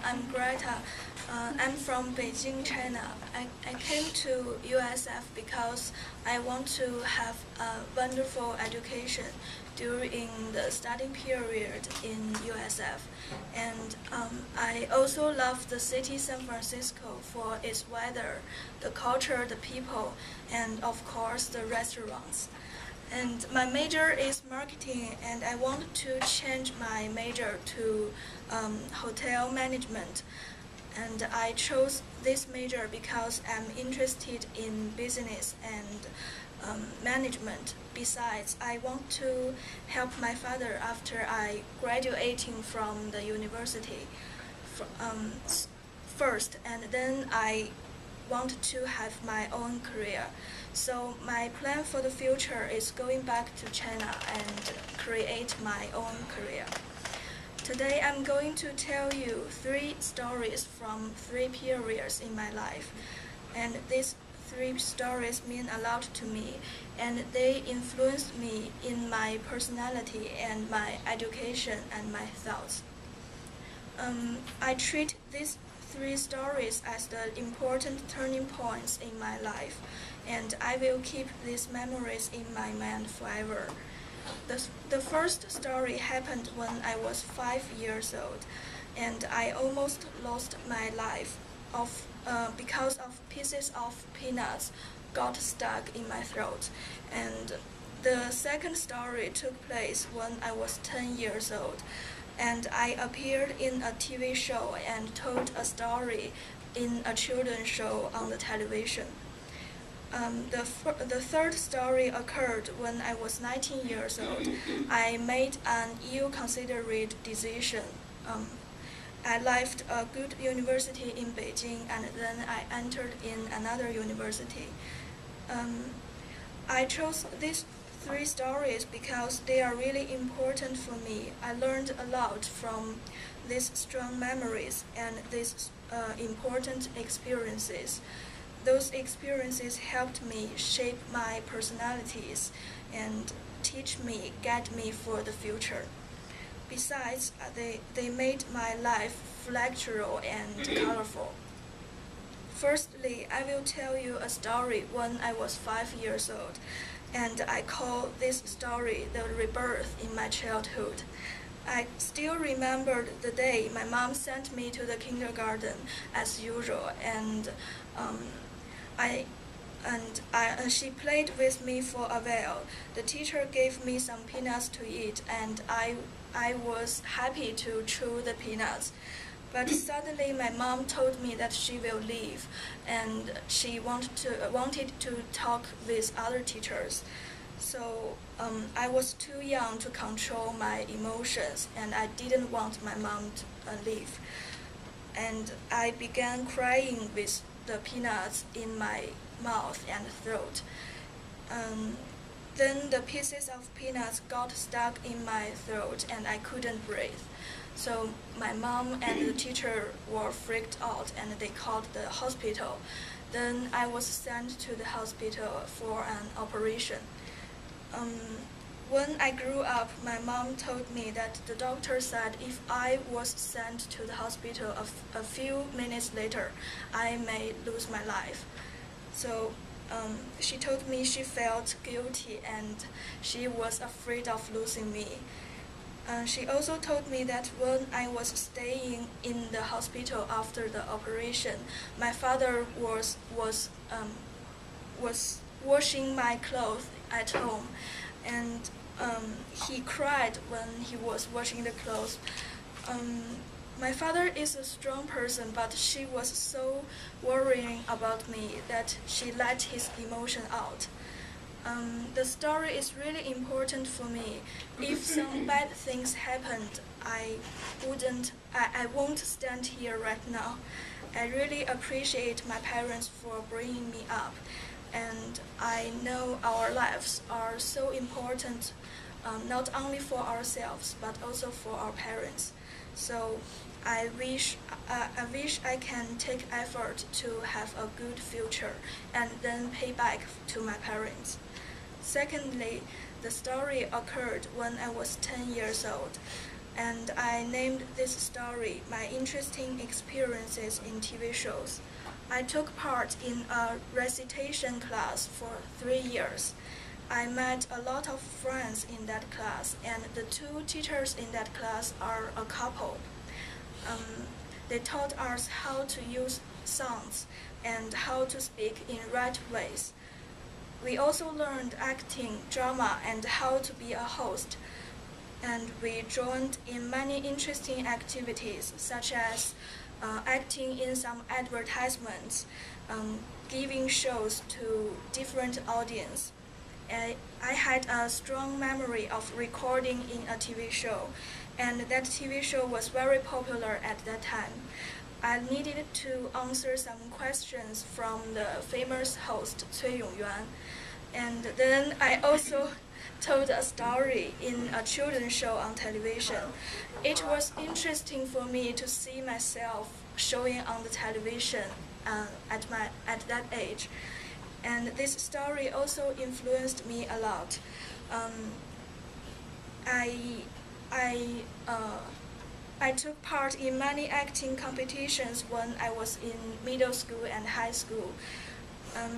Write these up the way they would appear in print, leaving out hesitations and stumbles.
I'm Greta. I'm from Beijing, China. I came to USF because I want to have a wonderful education during the studying period in USF. And I also love the city San Francisco for its weather, the culture, the people, and of course the restaurants. And my major is marketing, and I want to change my major to hotel management. And I chose this major because I'm interested in business and management. Besides, I want to help my father after I graduating from the university first, and then I want to have my own career. So my plan for the future is going back to China and create my own career. Today I'm going to tell you 3 stories from 3 periods in my life. And these 3 stories mean a lot to me, and they influenced me in my personality and my education and my thoughts. I treat these 3 stories as the important turning points in my life, and I will keep these memories in my mind forever. The first story happened when I was 5 years old, and I almost lost my life because of pieces of peanuts got stuck in my throat. And the second story took place when I was 10 years old, and I appeared in a TV show and told a story in a children's show on the television. The third story occurred when I was 19 years old. I made an ill-considered decision. I left a good university in Beijing, and then I entered in another university. I chose these 3 stories because they are really important for me. I learned a lot from these strong memories and these important experiences. Those experiences helped me shape my personalities and guide me for the future. Besides, they made my life flexible and colorful. Firstly, I will tell you a story when I was 5 years old, and I call this story the rebirth in my childhood. I still remember the day my mom sent me to the kindergarten as usual, and she played with me for a while. The teacher gave me some peanuts to eat, and I was happy to chew the peanuts. But suddenly my mom told me that she will leave, and she wanted to talk with other teachers. So I was too young to control my emotions, and I didn't want my mom to leave. And I began crying with the peanuts in my mouth and throat. Then the pieces of peanuts got stuck in my throat, and I couldn't breathe. So my mom and the teacher were freaked out, and they called the hospital. Then I was sent to the hospital for an operation. When I grew up, my mom told me that the doctor said if I was sent to the hospital a few minutes later, I may lose my life. So she told me she felt guilty and she was afraid of losing me. She also told me that when I was staying in the hospital after the operation, my father was washing my clothes at home, and he cried when he was washing the clothes. My father is a strong person, but she was so worrying about me that she let his emotion out. The story is really important for me. If some bad things happened, I won't stand here right now. I really appreciate my parents for bringing me up, and I know our lives are so important, not only for ourselves but also for our parents. So I wish I can take effort to have a good future and then pay back to my parents. Secondly, the story occurred when I was 10 years old. and I named this story My Interesting Experiences in TV Shows. I took part in a recitation class for 3 years. I met a lot of friends in that class, and the two teachers in that class are a couple. They taught us how to use sounds and how to speak in right ways. We also learned acting, drama, and how to be a host. And we joined in many interesting activities, such as acting in some advertisements, giving shows to different audience. I had a strong memory of recording in a TV show, and that TV show was very popular at that time. I needed to answer some questions from the famous host Cui Yongyuan, and then I also told a story in a children's show on television. It was interesting for me to see myself showing on the television at that age. And this story also influenced me a lot. I took part in many acting competitions when I was in middle school and high school.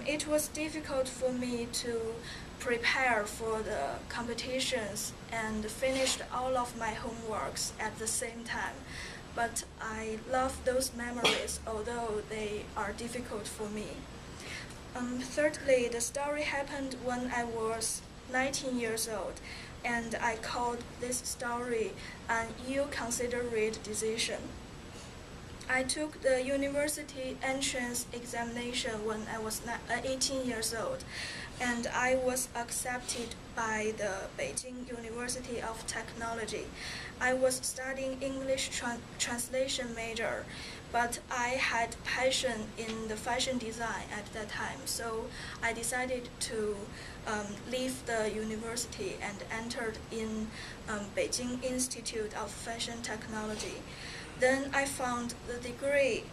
It was difficult for me to prepare for the competitions and finished all of my homeworks at the same time. But I love those memories, although they are difficult for me. Thirdly, the story happened when I was 19 years old, and I called this story an ill-considered decision. I took the university entrance examination when I was 18 years old, and I was accepted by the Beijing University of Technology. I was studying English translation major, but I had passion in the fashion design at that time, so I decided to leave the university and entered in Beijing Institute of Fashion Technology. Then I found the degree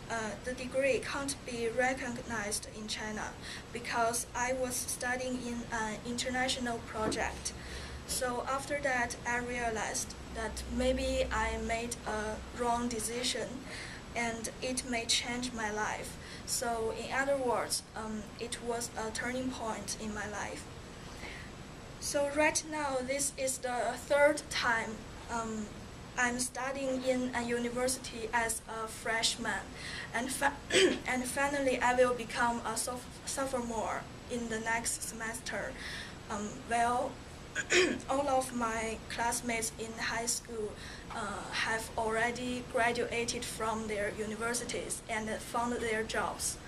can't be recognized in China because I was studying in an international project. So after that, I realized that maybe I made a wrong decision and it may change my life. So in other words, it was a turning point in my life. So right now, this is the third time I'm studying in a university as a freshman, and and finally I will become a sophomore in the next semester. Well, all of my classmates in high school have already graduated from their universities and found their jobs.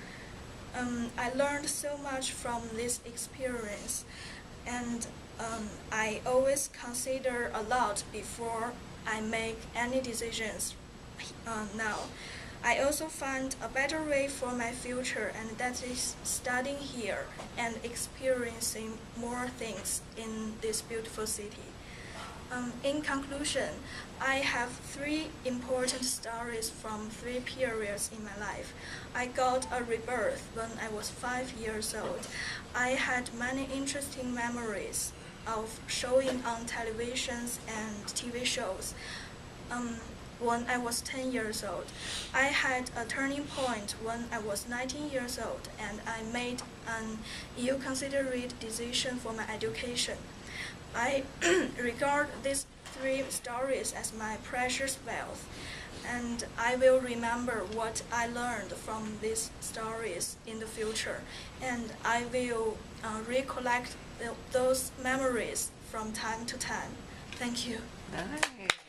I learned so much from this experience, and I always consider a lot before I make any decisions now. I also find a better way for my future, and that is studying here and experiencing more things in this beautiful city. In conclusion, I have 3 important stories from 3 periods in my life. I got a rebirth when I was 5 years old. I had many interesting memories of showing on televisions and TV shows. When I was 10 years old, I had a turning point when I was 19 years old, and I made an ill-considered decision for my education. I regard these 3 stories as my precious wealth, and I will remember what I learned from these stories in the future, and I will recollect those memories from time to time. Thank you. Nice.